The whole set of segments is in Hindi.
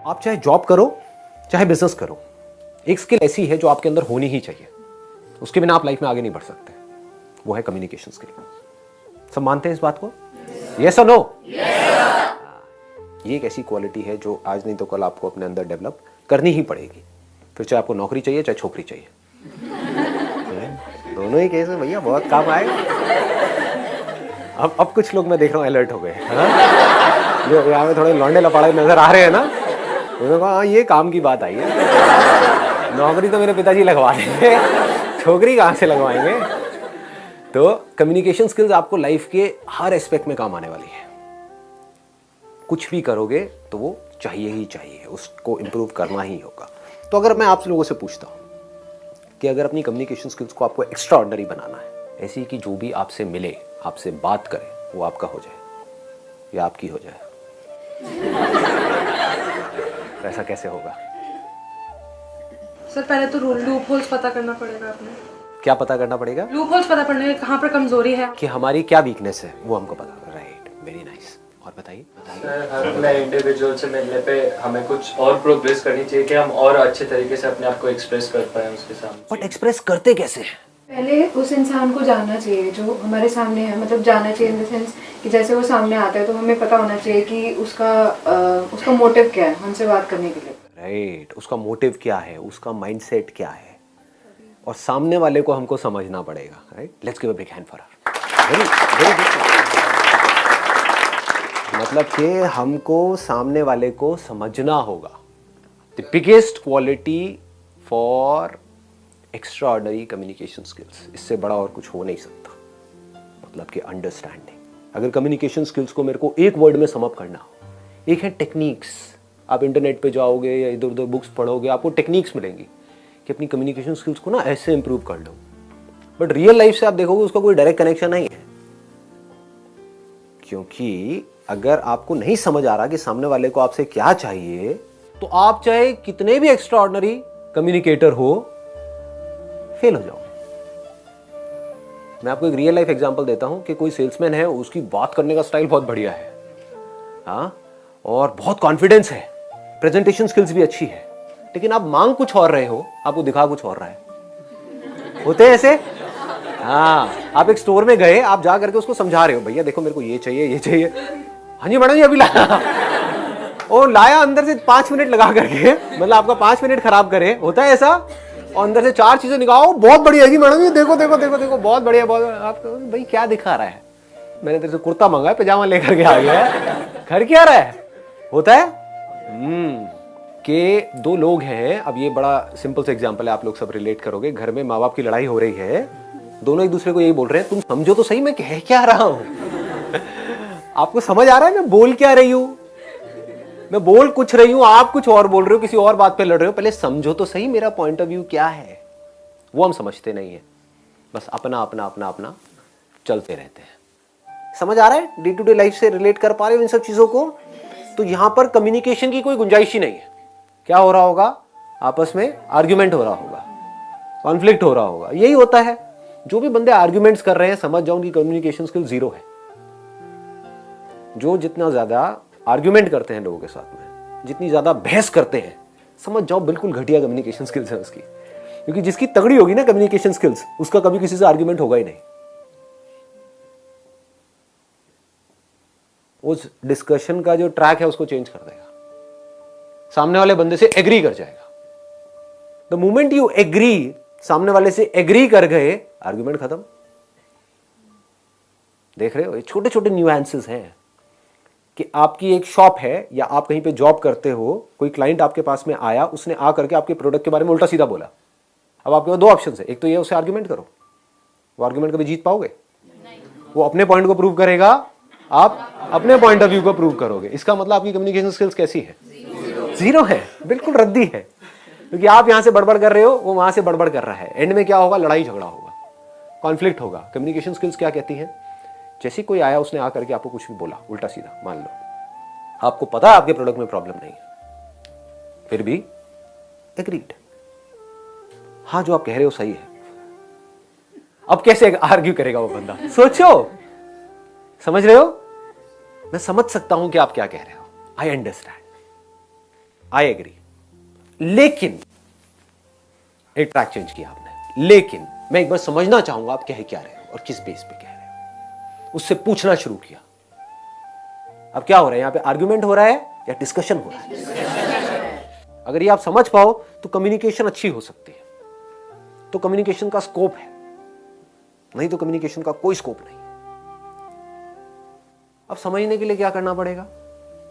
आप चाहे जॉब करो चाहे बिजनेस करो, एक स्किल ऐसी है जो आपके अंदर होनी ही चाहिए, उसके बिना आप लाइफ में आगे नहीं बढ़ सकते, वो है कम्युनिकेशन स्किल। सब मानते हैं इस बात को? यस और नो? ये एक ऐसी क्वालिटी है जो आज नहीं तो कल आपको अपने अंदर डेवलप करनी ही पड़ेगी, फिर चाहे आपको नौकरी चाहिए चाहे छोकरी चाहिए। दोनों ही केस में भैया बहुत काम आएगा। अब कुछ लोग मैं देख रहा हूँ अलर्ट हो गए, जो यहाँ में थोड़े लौंडे लपाड़े नजर आ रहे हैं ना, उन्होंने कहा हाँ ये काम की बात आई है, नौकरी तो मेरे पिताजी लगवा देंगे, छोकरी कहाँ से लगवाएंगे। तो कम्युनिकेशन स्किल्स आपको लाइफ के हर एस्पेक्ट में काम आने वाली है। कुछ भी करोगे तो वो चाहिए ही चाहिए, उसको इम्प्रूव करना ही होगा। तो अगर मैं आप लोगों से पूछता हूँ कि अगर अपनी कम्युनिकेशन स्किल्स को आपको एक्स्ट्रा ऑर्डिनरी बनाना है, ऐसी कि जो भी आपसे मिले आपसे बात करे वो आपका हो जाए या आपकी हो जाए, तो ऐसा कैसे होगा? सर पहले तो लूप होल्स पता करना पड़ेगा। आपने क्या पता करना पड़ेगा? लूप होल्स पता करने में कहाँ पर कमजोरी है, कि हमारी क्या वीकनेस है वो हमको पता। Right, very nice. और बताइए। सर हर नए इंडिविजुअल से मिलने पे हमें कुछ और प्रोग्रेस करनी चाहिए कि हम और अच्छे तरीके से अपने आप को एक्सप्रेस कर पाए उसके सामने। बट एक्सप्रेस करते कैसे हैं? पहले उस इंसान को जानना चाहिए जो हमारे सामने है, मतलब जानना चाहिए इन द सेंस कि जैसे वो सामने आता है तो हमें पता होना चाहिए कि उसका मोटिव क्या है हमसे बात करने के लिए। राइट, उसका मोटिव क्या है, उसका माइंडसेट क्या है, और सामने वाले को हमको समझना पड़ेगा। Right, let's give a big hand for her. Very very good. मतलब कि हमको सामने वाले को समझना होगा। The biggest quality for extra ordinary communication skills, इससे बड़ा और कुछ हो नहीं सकता। मतलब कि अंडरस्टैंडिंग। अगर कम्युनिकेशन स्किल्स को मेरे को एक वर्ड में सम अप करना हो, एक है टेक्निक्स। आप इंटरनेट पे जाओगे या इधर उधर बुक्स पढ़ोगे, आपको टेक्निक्स मिलेंगी कि अपनी कम्युनिकेशन स्किल्स को ना ऐसे इंप्रूव कर लो। बट रियल लाइफ से आप देखोगे उसका कोई डायरेक्ट कनेक्शन नहीं है, क्योंकि अगर आपको नहीं समझ आ रहा कि सामने वाले को आपसे क्या चाहिए, तो आप चाहे कितने भी एक्स्ट्रा ऑर्डिनरी कम्युनिकेटर हो, फेल हो जाओ। मैं आपको एक रियल लाइफ एग्जांपल देता हूं कि कोई सेल्समैन है, उसकी बात करने का स्टाइल बहुत बढ़िया है, हाँ, और बहुत कॉन्फिडेंस है, प्रेजेंटेशन स्किल्स भी अच्छी है, लेकिन आप मांग कुछ और रहे हो, आपको दिखा कुछ और रहा है। होते हैं ऐसे? हाँ, आप एक स्टोर में गए, आप जा करके उसको समझा रहे हो, भैया देखो मेरे को ये चाहिए ये चाहिए। हाँ जी मैडम जी अभी लाया। और लाया अंदर से 5 मिनट लगा करके, मतलब आपका 5 मिनट खराब करे। होता है ऐसा? और अंदर से 4 चीजें निकालो, बहुत बढ़िया है जी मैडम जी, देखो देखो देखो देखो बहुत बढ़िया बहुत। आप भाई क्या दिखा रहा है? मैंने तेरे से कुर्ता मंगा है, पजामा लेकर के आ गया है, घर क्या रहा है? होता है कि 2 लोग हैं। अब ये बड़ा सिंपल सा एग्जांपल है, आप लोग सब रिलेट करोगे। घर में माँ बाप की लड़ाई हो रही है, दोनों एक दूसरे को यही बोल रहे हैं, तुम समझो तो सही मैं कह क्या रहा हूं। आपको समझ आ रहा है मैं बोल क्या रही हूं? मैं बोल कुछ रही हूं, आप कुछ और बोल रहे हो, किसी और बात पे लड़ रहे हो। पहले समझो तो सही मेरा पॉइंट ऑफ व्यू क्या है। वो हम समझते नहीं है, बस अपना अपना अपना अपना चलते रहते हैं। समझ आ रहा है? डे टू डे लाइफ से रिलेट कर पा रहे हो इन सब चीजों को? तो यहां पर कम्युनिकेशन की कोई गुंजाइश ही नहीं है। क्या हो रहा होगा? आपस में आर्ग्यूमेंट हो रहा होगा, कॉन्फ्लिक्ट हो रहा होगा। यही होता है। जो भी बंदे आर्ग्यूमेंट्स कर रहे हैं, समझ जाओ उनकी कम्युनिकेशन स्किल 0 है। जो जितना ज्यादा आर्ग्यूमेंट करते हैं लोगों के साथ में, जितनी ज्यादा बहस करते हैं, समझ जाओ बिल्कुल घटिया कम्युनिकेशन स्किल्स है उसकी। क्योंकि जिसकी तगड़ी होगी ना कम्युनिकेशन स्किल्स, उसका कभी किसी से आर्ग्यूमेंट होगा ही नहीं। उस डिस्कशन का जो ट्रैक है उसको चेंज कर देगा, सामने वाले बंदे से एग्री कर जाएगा। द मोमेंट यू एग्री, सामने वाले से एग्री कर गए, आर्ग्यूमेंट खत्म। देख रहे हो, ये छोटे छोटे न्यूएंसेस हैं कि आपकी एक शॉप है या आप कहीं पे जॉब करते हो, कोई क्लाइंट आपके पास में आया, उसने आ करके आपके प्रोडक्ट के बारे में उल्टा सीधा बोला। अब आपके पास 2 ऑप्शन है, एक तो ये उससे आर्ग्यूमेंट करो, वो आर्ग्यूमेंट कभी जीत पाओगे? वो अपने पॉइंट को प्रूव करेगा, आप अपने पॉइंट ऑफ व्यू को प्रूव करोगे। इसका मतलब आपकी कम्युनिकेशन स्किल्स कैसी है? 0 है, बिल्कुल रद्दी है। क्योंकि आप यहां से बड़बड़ कर रहे हो, वो वहां से बड़बड़ कर रहा है। एंड में क्या होगा? लड़ाई झगड़ा होगा, कॉन्फ्लिक्ट होगा। कम्युनिकेशन स्किल्स क्या कहती हैं? जैसे कोई आया, उसने आकर के आपको कुछ भी बोला उल्टा सीधा, मान लो आपको पता है आपके प्रोडक्ट में प्रॉब्लम नहीं है, फिर भी एग्रीड, हाँ जो आप कह रहे हो सही है। अब कैसे आर्ग्यू करेगा वो बंदा? सोचो, समझ रहे हो? मैं समझ सकता हूं कि आप क्या कह रहे हो, आई अंडरस्टैंड। आई एग्री, लेकिन एक ट्रैक चेंज किया आपने, लेकिन मैं एक बार समझना चाहूंगा आप कह क्या रहे हो और किस बेस पे कह रहे हो। उससे पूछना शुरू किया। अब क्या हो रहा है यहां पे, आर्ग्यूमेंट हो रहा है या डिस्कशन हो रहा है? अगर ये आप समझ पाओ तो कम्युनिकेशन अच्छी हो सकती है, तो कम्युनिकेशन का स्कोप है, नहीं तो कम्युनिकेशन का कोई स्कोप नहीं। अब समझने के लिए क्या करना पड़ेगा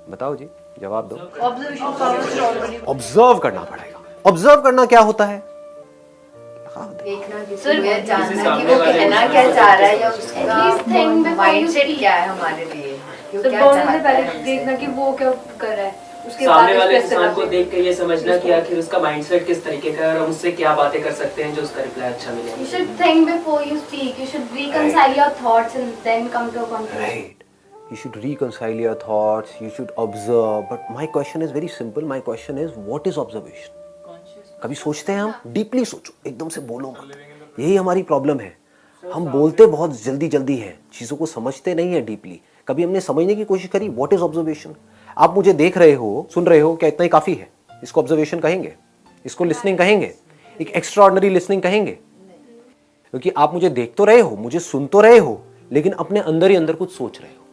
बताओ जी, जवाब दो। ऑब्जर्व करना पड़ेगा। ऑब्जर्व करना क्या होता है? देखना कि जानना कि वो कहना क्या चाह रहा है या उसका माइंडसेट क्या है हमारे लिए, तो बोलने से पहले देखना कि वो क्या कर रहा है, उसके बाद सामने वाले उस पे इंसान को करना देख के ये समझना कि आखिर उसका माइंडसेट किस तरीके का है और हम उससे क्या बातें कर सकते हैं जो उसका रिप्लाई अच्छा मिले। You should think before you speak. You should reconcile your thoughts and then come to a conclusion. Right. You should reconcile your thoughts, you should observe. But my question is very simple. My question is, what is observation? कभी सोचते हैं हम? डीपली सोचो, एकदम से बोलो मत। यही हमारी प्रॉब्लम है, हम बोलते बहुत जल्दी जल्दी हैं, चीज़ों को समझते नहीं है डीपली। कभी हमने समझने की कोशिश करी व्हाट इज ऑब्जर्वेशन? आप मुझे देख रहे हो, सुन रहे हो, क्या इतना ही काफ़ी है? इसको ऑब्जर्वेशन कहेंगे? इसको लिसनिंग कहेंगे? एक एक्स्ट्राऑर्डिनरी लिसनिंग कहेंगे? क्योंकि आप मुझे देख तो रहे हो, मुझे सुन तो रहे हो, लेकिन अपने अंदर ही अंदर कुछ सोच रहे हो।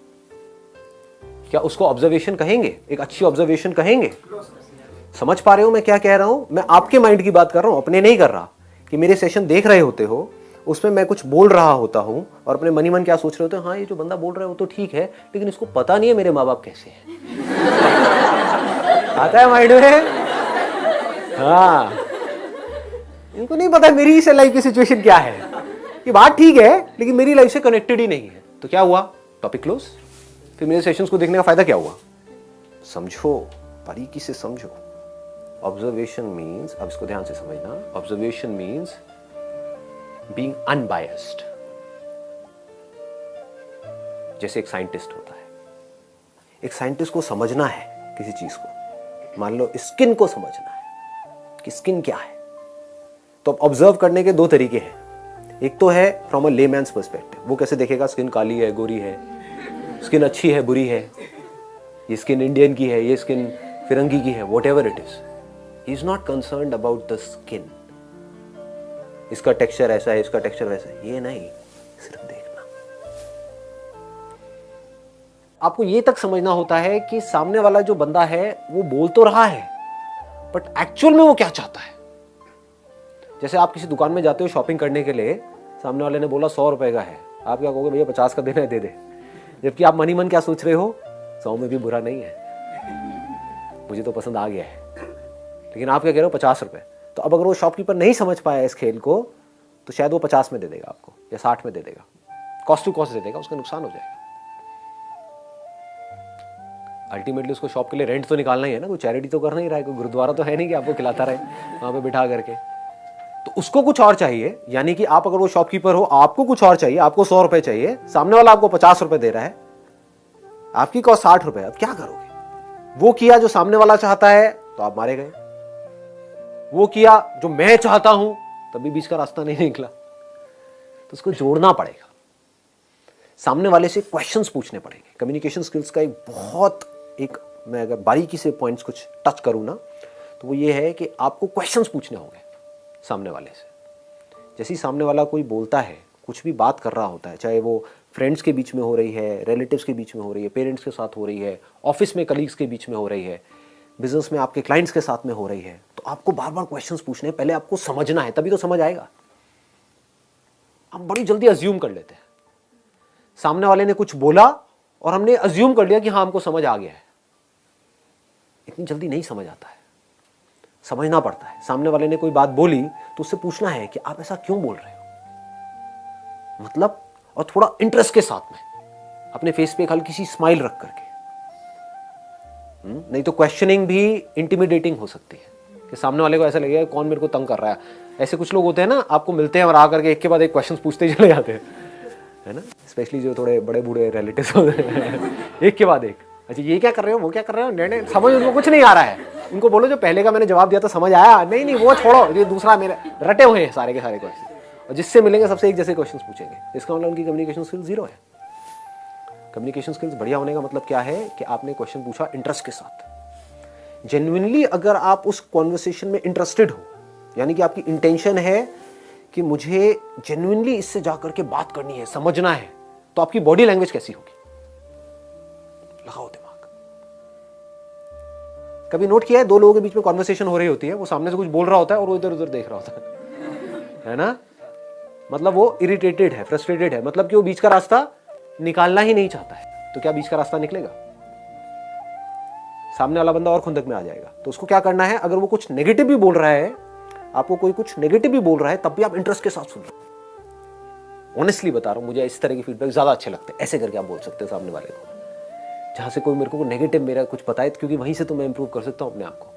क्या उसको ऑब्जर्वेशन कहेंगे? एक अच्छी ऑब्जर्वेशन कहेंगे? समझ पा रहे हो मैं क्या कह रहा हूं? मैं आपके माइंड की बात कर रहा हूं, अपने नहीं कर रहा। कि मेरे सेशन देख रहे होते हो, उसमें मैं कुछ बोल रहा होता हूं और अपने मन ही मन क्या सोच रहे होते हो, हाँ ये जो बंदा बोल रहा है वो तो ठीक है, लेकिन इसको पता नहीं है मेरे माँ बाप कैसे हैं। आता है माइंड में? हाँ, इनको नहीं पता मेरी इस लाइफ की सिचुएशन क्या है। ये बात ठीक है लेकिन मेरी लाइफ से कनेक्टेड ही नहीं है। तो क्या हुआ? Topic close. फिर मेरे सेशंस को देखने का फायदा क्या हुआ? समझो, बारीकी से समझो। ऑब्जर्वेशन मीन्स, अब इसको ध्यान से समझना, ऑब्जर्वेशन मीन्स बीइंग अनबायस्ड। जैसे एक साइंटिस्ट होता है, एक साइंटिस्ट को समझना है किसी चीज को, मान लो स्किन को समझना है कि स्किन क्या है, तो अब ऑब्जर्व करने के दो तरीके हैं। एक तो है फ्रॉम अ लेमैन्स पर्सपेक्टिव, वो कैसे देखेगा स्किन काली है, गोरी है, स्किन अच्छी है, बुरी है, ये स्किन इंडियन की है, ये स्किन फिरंगी की है, what ever it is, he is not concerned about the skin. इसका टेक्सचर ऐसा है, इसका टेक्सचर वैसा है, ये नहीं, सिर्फ देखना। आपको ये तक समझना होता है कि सामने वाला जो बंदा है वो बोल तो रहा है, बट एक्चुअल में वो क्या चाहता है। जैसे आप किसी दुकान में जाते हो शॉपिंग करने के लिए, सामने वाले ने बोला 100 रुपए का है, आप क्या कहोगे? भैया 50 का देना है, दे दे। जबकि आप मन ही मन क्या सोच रहे हो? 100 में भी बुरा नहीं है, मुझे तो पसंद आ गया है। लेकिन आप क्या कह रहे हो? 50 रुपए। तो अब अगर वो शॉपकीपर नहीं समझ पाया इस खेल को, तो शायद वो 50 में दे देगा आपको या 60 में दे देगा, कॉस्ट टू कॉस्ट दे देगा, उसका नुकसान हो जाएगा। अल्टीमेटली उसको शॉप के लिए रेंट तो निकालना ही है ना, कोई चैरिटी तो करना ही रहा है, कोई गुरुद्वारा तो है नहीं कि आपको खिलाता रहे वहां पे बिठा करके। तो उसको कुछ और चाहिए, यानी कि आप अगर वो शॉपकीपर हो, आपको कुछ और चाहिए, आपको 100 रुपए चाहिए, सामने वाला आपको 50 रुपए दे रहा है, आपकी कॉस्ट 60 रुपए। अब क्या करोगे? वो किया जो सामने वाला चाहता है तो आप मारे गए, वो किया जो मैं चाहता हूं तभी बीच का रास्ता नहीं निकला। तो उसको जोड़ना पड़ेगा, सामने वाले से क्वेश्चंस पूछने पड़ेंगे। कम्युनिकेशन स्किल्स का एक मैं अगर बारीकी से पॉइंट्स कुछ टच करूं ना, तो वो ये है कि आपको क्वेश्चंस पूछने होंगे सामने वाले से। जैसे ही सामने वाला कोई बोलता है, कुछ भी बात कर रहा होता है, चाहे वो फ्रेंड्स के बीच में हो रही है, रिलेटिव्स के बीच में हो रही है, पेरेंट्स के साथ हो रही है, ऑफिस में कलीग्स के बीच में हो रही है, बिजनेस में आपके क्लाइंट्स के साथ में हो रही है, तो आपको बार बार क्वेश्चंस पूछने हैं। पहले आपको समझना है, तभी तो समझ आएगा। हम बड़ी जल्दी अज्यूम कर लेते हैं, सामने वाले ने कुछ बोला और हमने अज्यूम कर लिया कि हाँ हमको समझ आ गया है। इतनी जल्दी नहीं समझ आता है, समझना पड़ता है। सामने वाले ने कोई बात बोली तो उससे पूछना है कि आप ऐसा क्यों बोल रहे हो, मतलब, और थोड़ा इंटरेस्ट के साथ में, अपने फेस पे एक हल्की सी स्माइल रख करके। नहीं तो क्वेश्चनिंग भी इंटिमिडेटिंग हो सकती है कि सामने वाले को ऐसा लगेगा कौन मेरे को तंग कर रहा है। ऐसे कुछ लोग होते हैं ना, आपको मिलते हैं और आकर के एक के बाद एक क्वेश्चन पूछते चले जाते हैं, है ना, स्पेशली जो थोड़े बड़े बूढ़े रिलेटिव्स होते हैं, एक के बाद एक। अच्छा ये क्या कर रहे हो, वो क्या कर रहे हो, नहीं समझ उनको कुछ नहीं आ रहा है। उनको बोलो जो पहले का मैंने जवाब दिया था समझ आया? नहीं वो छोड़ो, ये दूसरा मेरे रटे हुए हैं सारे के सारे क्वेश्चन, और जिससे मिलेंगे सबसे एक जैसे क्वेश्चन पूछेंगे। इसका मतलब उनकी कम्युनिकेशन स्किल 0 है। कम्युनिकेशन स्किल्स बढ़िया होने का मतलब क्या है कि आपने क्वेश्चन पूछा इंटरेस्ट के साथ, जेन्युइनली अगर आप उस कॉन्वर्सेशन में इंटरेस्टेड हो, यानी कि आपकी इंटेंशन है कि मुझे जेन्युइनली इससे जाकर के बात करनी है, समझना है, तो आपकी बॉडी लैंग्वेज कैसी होगी? लगाओ दिमाग। कभी नोट किया है, दो लोगों के बीच में कॉन्वर्सेशन हो रही होती है, वो सामने से कुछ बोल रहा होता है और वो इधर उधर देख रहा होता है ना? मतलब वो इरिटेटेड है, फ्रस्ट्रेटेड है, मतलब कि वो बीच का रास्ता निकालना ही नहीं चाहता है। तो क्या बीच का रास्ता निकलेगा? सामने वाला बंदा और खुंदक में आ जाएगा। तो उसको क्या करना है, अगर वो कुछ नेगेटिव भी बोल रहा है, आपको कोई कुछ नेगेटिव भी बोल रहा है, तब भी आप इंटरेस्ट के साथ सुन रहे हो। ऑनेस्टली बता रहा हूं, मुझे इस तरह के फीडबैक ज्यादा अच्छे लगते हैं। ऐसे करके आप बोल सकते हैं सामने वाले को, जहां से कोई मेरे को नेगेटिव मेरा कुछ बताए, क्योंकि वहीं से तो मैं इंप्रूव कर सकता हूं अपने आप को।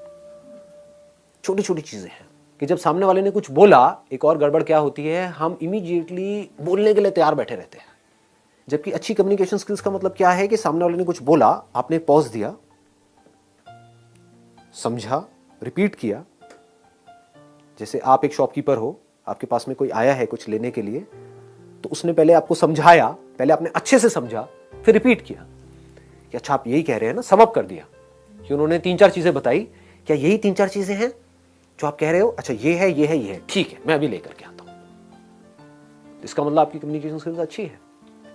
छोटी छोटी चीजें हैं कि जब सामने वाले ने कुछ बोला, एक और गड़बड़ क्या होती है, हम इमीडिएटली बोलने के लिए तैयार बैठे रहते हैं। जबकि अच्छी कम्युनिकेशन स्किल्स का मतलब क्या है कि सामने वाले ने कुछ बोला, आपने पॉज दिया, समझा, रिपीट किया। जैसे आप एक शॉपकीपर हो, आपके पास में कोई आया है कुछ लेने के लिए, तो उसने पहले आपको समझाया, पहले आपने अच्छे से समझा, फिर रिपीट किया कि अच्छा आप यही कह रहे हैं ना, सम अप कर दिया कि उन्होंने 3-4 चीजें बताई, क्या यही 3-4 चीजें हैं जो आप कह रहे हो? अच्छा ये है, ये है, ये है, ठीक है, मैं अभी लेकर के आता हूं। इसका मतलब आपकी कम्युनिकेशन स्किल्स अच्छी है।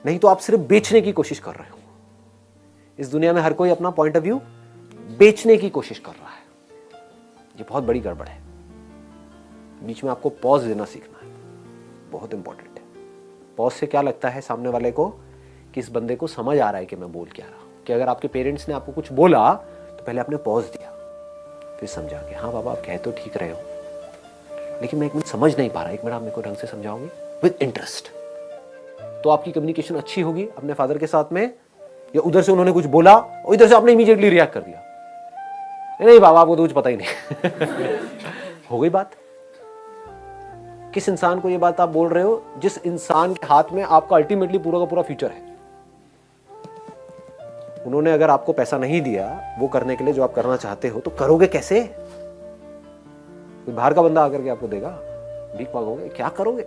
नहीं तो आप सिर्फ बेचने की कोशिश कर रहे हो। इस दुनिया में हर कोई अपना पॉइंट ऑफ व्यू बेचने की कोशिश कर रहा है। ये बहुत बड़ी गड़बड़ है। बीच में आपको पॉज देना सीखना है, बहुत इंपॉर्टेंट है। पॉज से क्या लगता है सामने वाले को कि इस बंदे को समझ आ रहा है कि मैं बोल क्या रहा हूं। कि अगर आपके पेरेंट्स ने आपको कुछ बोला तो पहले आपने पॉज दिया, फिर समझा कि हाँ बाबा आप कह तो ठीक रहे हो, लेकिन मैं एक मिनट समझ नहीं पा रहा, एक मिनट आप मेरे को ढंग से समझाओगे विद इंटरेस्ट। तो आपकी कम्युनिकेशन अच्छी होगी अपने फादर के साथ में। या उधर से उन्होंने कुछ बोला और इधर से आपने इमीडिएटली रिएक्ट कर दिया, नहीं बाबा आपको तो कुछ पता ही नहीं। हो गई बात। किस इंसान को ये बात आप बोल रहे हो? जिस इंसान के हाथ में आपका अल्टीमेटली पूरा का पूरा फ्यूचर है। उन्होंने अगर आपको पैसा नहीं दिया वो करने के लिए जो आप करना चाहते हो, तो करोगे कैसे? कोई बाहर का बंदा आकर के आपको देगा, भीख मांगोगे, क्या करोगे?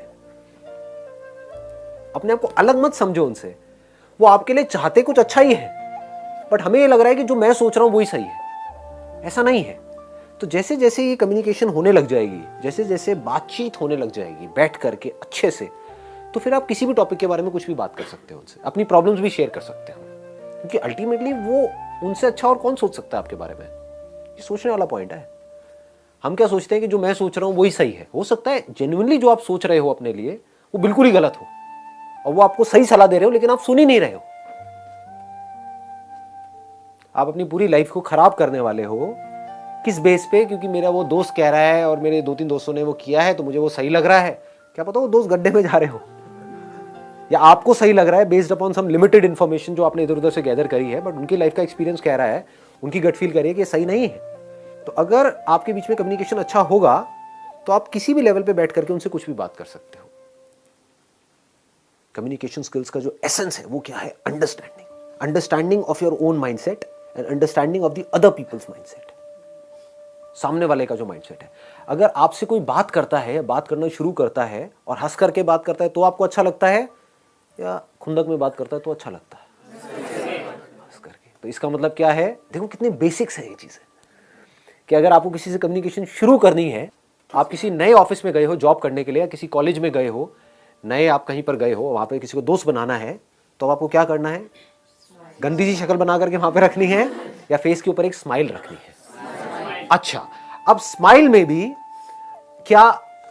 अपने आप को अलग मत समझो उनसे। वो आपके लिए चाहते कुछ अच्छा ही है, बट हमें ये लग रहा है कि जो मैं सोच रहा हूं वही सही है। ऐसा नहीं है। तो जैसे जैसे ये कम्युनिकेशन होने लग जाएगी, जैसे जैसे बातचीत होने लग जाएगी बैठ करके अच्छे से, तो फिर आप किसी भी टॉपिक के बारे में कुछ भी बात कर सकते हो उनसे, अपनी प्रॉब्लम्स भी शेयर कर सकते हो। क्योंकि अल्टीमेटली वो उनसे अच्छा और कौन सोच सकता है आपके बारे में? ये सोचने वाला पॉइंट है। हम क्या सोचते हैं कि जो मैं सोच रहा हूं वही सही है। हो सकता है जेन्युइनली जो आप सोच रहे हो अपने लिए वो बिल्कुल ही गलत हो, और वो आपको सही सलाह दे रहे हो, लेकिन आप सुन ही नहीं रहे हो। आप अपनी पूरी लाइफ को खराब करने वाले हो। किस बेस पे? क्योंकि मेरा वो दोस्त कह रहा है और मेरे 2-3 दोस्तों ने वो किया है तो मुझे वो सही लग रहा है। क्या पता वो दोस्त गड्ढे में जा रहे हो, या आपको सही लग रहा है बेस्ड अपॉन सम लिमिटेड इन्फॉर्मेशन जो आपने इधर उधर से गैदर करी है, बट उनकी लाइफ का एक्सपीरियंस कह रहा है, उनकी गट फील करिए कि ये सही नहीं है। तो अगर आपके बीच में कम्युनिकेशन अच्छा होगा तो आप किसी भी लेवल पे बैठ करके उनसे कुछ भी बात कर सकते हो। कम्युनिकेशन स्किल्स का जो एसेंस है वो क्या है? Understanding of your own mindset and understanding of the other people's mindset. सामने वाले का जो माइंडसेट है, अगर आपसे कोई बात करता है, बात करना शुरू करता है और हंस करके बात करता है तो आपको अच्छा लगता है, या खुंदक में बात करता है तो अच्छा लगता है? हंस करके। तो इसका मतलब क्या है? देखो कितने बेसिक्स है ये चीजें, कि अगर आपको किसी से कम्युनिकेशन शुरू करनी है, आप किसी नए ऑफिस में गए हो जॉब करने के लिए, या किसी कॉलेज में गए हो, नए आप कहीं पर गए हो, वहां पे किसी को दोस्त बनाना है, तो आपको क्या करना है? गंदी सी शक्ल बना करके वहां पे रखनी है, या फेस के ऊपर एक स्माइल रखनी है? अच्छा, अब स्माइल में भी क्या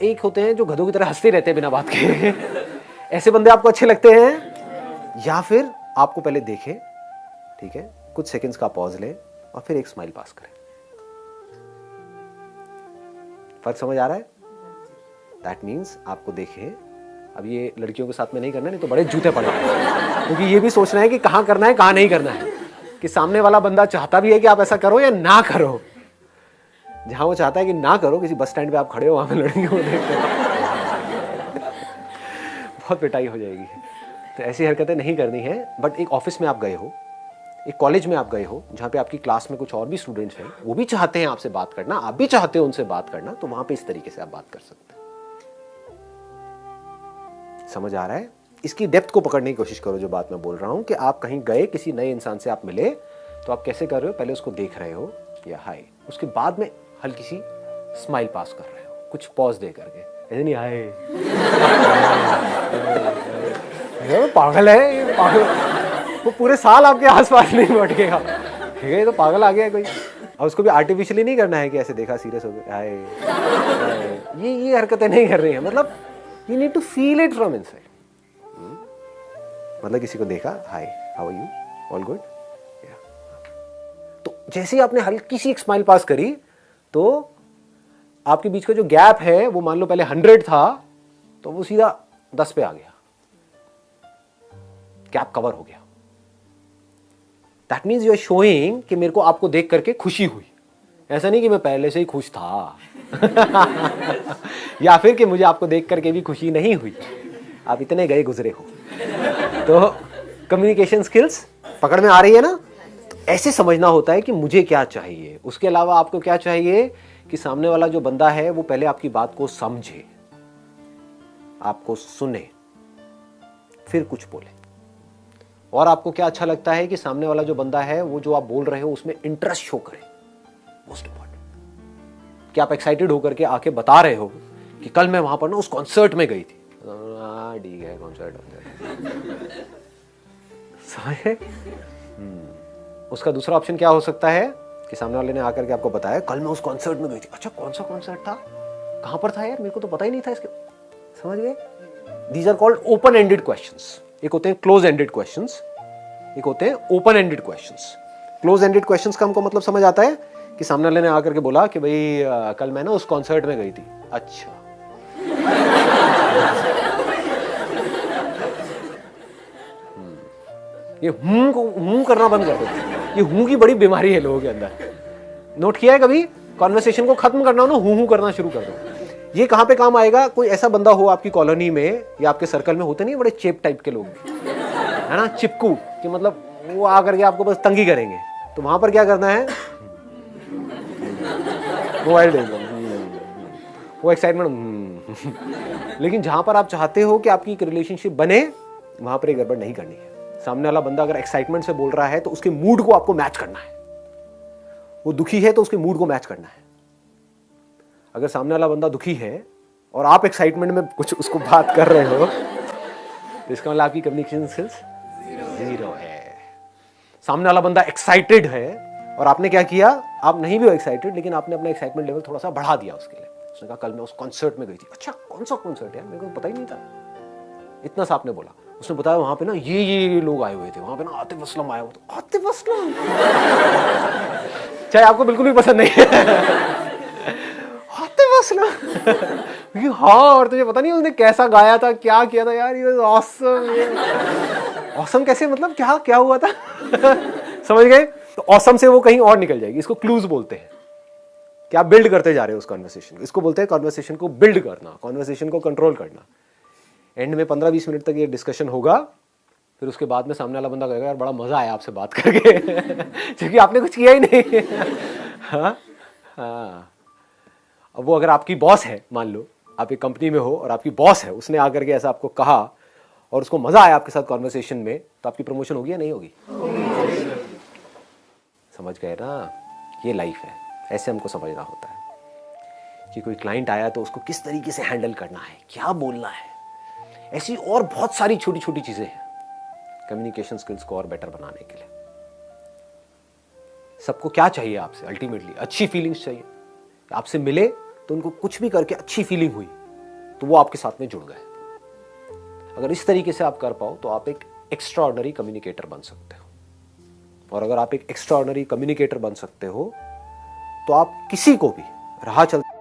एक होते हैं जो गधों की तरह हंसते रहते हैं बिना बात के, ऐसे बंदे आपको अच्छे लगते हैं? या फिर आपको पहले देखें, ठीक है, कुछ सेकंड्स का पॉज लें और फिर एक स्माइल पास करें। फर्क समझ आ रहा है? दैट मीन्स आपको देखें, अब ये लड़कियों के साथ में नहीं करना, नहीं तो बड़े जूते पड़ेंगे, क्योंकि ये भी सोचना है कि कहां करना है कहां नहीं करना है, कि सामने वाला बंदा चाहता भी है कि आप ऐसा करो या ना करो। जहां वो चाहता है कि ना करो, किसी बस स्टैंड पे आप खड़े हो, वहां पे लड़कियों को देखते बहुत पिटाई हो जाएगी। तो ऐसी हरकतें नहीं करनी है। बट एक ऑफिस में आप गए हो, एक कॉलेज में आप गए हो, जहां पे आपकी क्लास में कुछ और भी स्टूडेंट्स हैं, वो भी चाहते हैं आपसे बात करना, आप भी चाहते हो उनसे बात करना, तो वहां पे इस तरीके से आप बात कर सकते हो। समझ आ रहा है? इसकी डेप्थ को पकड़ने की कोशिश करो। जो बात मैं बोल रहा हूं कि आप कहीं गए, किसी नए इंसान से आप मिले, तो आप कैसे कर रहे हो? पहले उसको देख रहे हो, या हाय उसके बाद में हल्की सी स्माइल पास कर रहे हो, कुछ पॉज दे करके, ऐसे नहीं हाय ये पागल है, ये पागल, वो पूरे साल आपके आसपास नहीं भटकेगा, ठीक है, ये तो पागल आ गया है कोई। और उसको भी आर्टिफिशियली नहीं करना है कि ऐसे देखा सीरियस हो गया, हाय, ये हरकतें नहीं कर रही है, मतलब you need to feel it from inside. मतलब किसी को देखा, hi how are you, all good, तो जैसे ही आपने हल्की सी एक स्माइल पास करी तो आपके बीच का जो गैप है वो मान लो पहले 100 था तो वो सीधा 10 पे आ गया, गैप कवर हो गया। That means you are showing कि मेरे को आपको देख करके खुशी हुई, ऐसा नहीं कि मैं पहले से ही खुश था या फिर कि मुझे आपको देख करके भी खुशी नहीं हुई, आप इतने गए गुजरे हो। तो कम्युनिकेशन स्किल्स पकड़ में आ रही है ना? तो ऐसे समझना होता है कि मुझे क्या चाहिए, उसके अलावा आपको क्या चाहिए कि सामने वाला जो बंदा है वो पहले आपकी बात को समझे, आपको सुने, फिर कुछ बोले। और आपको क्या अच्छा लगता है कि सामने वाला जो बंदा है वो जो आप बोल रहे हो उसमें इंटरेस्ट शो करे, मोस्ट इंपॉर्टेंट, कि आप एक्साइटेड होकर के आके बता रहे हो कि कल मैं वहां पर ना उस कॉन्सर्ट में गई थी। ठीक है, कॉन्सर्ट समझे? उसका दूसरा ऑप्शन क्या हो सकता है कि सामने वाले ने आकर के आपको बताया कल मैं उस कॉन्सर्ट में गई थी। अच्छा, कौन सा कॉन्सर्ट था, कहां पर था यार, मेरे को तो पता ही नहीं था इसके, समझ गए? These are called open ended questions. एक होते हैं क्लोज एंडेड क्वेश्चंस, एक होते हैं open ended questions. Close ended questions का हमको मतलब समझ आता है कि सामने वाले ने आकर के बोला कि भाई कल मैं ना उस कॉन्सर्ट में गई थी। अच्छा, ये हूं करना बंद कर दो, ये हूं की बड़ी बीमारी है लोगों के अंदर। नोट किया है कभी? कॉन्वर्सेशन को खत्म करना हो ना, हूं करना शुरू कर दो। ये कहां पे काम आएगा? कोई ऐसा बंदा हो आपकी कॉलोनी में या आपके सर्कल में, होते नहीं बड़े चेप टाइप के लोग, है ना, चिपकू, कि मतलब वो आकर के आपको बस तंगी करेंगे, तो वहां पर क्या करना है? मोबाइल दे दो, वो एक्साइटमेंट। लेकिन जहां पर आप चाहते हो कि आपकी एक रिलेशनशिप बने, वहां पर एक गड़बड़ नहीं करनी है। सामने वाला बंदा अगर एक्साइटमेंट से बोल रहा है तो उसके मूड को आपको मैच करना है। वो दुखी है तो उसके मूड को मैच करना है। अगर सामने वाला बंदा दुखी है और आप एक्साइटमेंट में कुछ उसको बात कर रहे हो तो इसका मतलब आपकी कम्युनिकेशन स्किल्स जीरो है। सामने वाला बंदा एक्साइटेड है और आपने क्या किया, आप नहीं भी हो एक्साइटेड लेकिन आपने अपना एक्साइटमेंट लेवल थोड़ा सा बढ़ा दिया उसके लिए। उसने कहा कल मैं उस कॉन्सर्ट में गई थी। अच्छा, कौन सा कॉन्सर्ट है, मेरे को पता ही नहीं था। इतना सा आपने बोला, उसने बताया वहां पे ना ये लोग आए हुए थे, वहां पे ना आतिफ असलम आया हुआ था। आतिफ असलम चाहे आपको बिल्कुल भी पसंद नहीं है, आतिफ असलम ये, हाँ, और तुझे पता नहीं उसने कैसा गाया था, क्या किया था यार, ये ऑसम। ऑसम कैसे, मतलब क्या हुआ था समझ गए? तो ऑसम से वो कहीं और निकल जाएगी। इसको क्लूज बोलते हैं कि आप बिल्ड करते जा रहे हो उस कॉन्वर्सेशन को। इसको बोलते हैं कॉन्वर्सेशन को बिल्ड करना, कॉन्वर्सेशन को कंट्रोल करना। एंड में 15-20 मिनट तक ये डिस्कशन होगा, फिर उसके बाद में सामने वाला बंदा कहेगा यार बड़ा मजा आया आपसे बात करके क्योंकि आपने कुछ किया ही नहीं। हाँ, अब वो अगर आपकी बॉस है, मान लो आप एक कंपनी में हो और आपकी बॉस है, उसने आकर के ऐसा आपको कहा और उसको मजा आया आपके साथ कॉन्वर्सेशन में, तो आपकी प्रमोशन होगी या नहीं होगी? समझ गए ना? ये लाइफ है, ऐसे हमको समझना होता है कि कोई क्लाइंट आया तो उसको किस तरीके से हैंडल करना है, क्या बोलना है। ऐसी और बहुत सारी छोटी छोटी चीजें हैं कम्युनिकेशन स्किल्स को और बेटर बनाने के लिए। सबको क्या चाहिए आपसे? अल्टीमेटली अच्छी फीलिंग्स चाहिए। आपसे मिले तो उनको कुछ भी करके अच्छी फीलिंग हुई तो वो आपके साथ में जुड़ गए। अगर इस तरीके से आप कर पाओ तो आप एक एक्स्ट्राऑर्डिनरी कम्युनिकेटर बन सकते हो। और अगर आप एक एक्स्ट्राऑर्डिनरी कम्युनिकेटर बन सकते हो तो आप किसी को भी राह चलते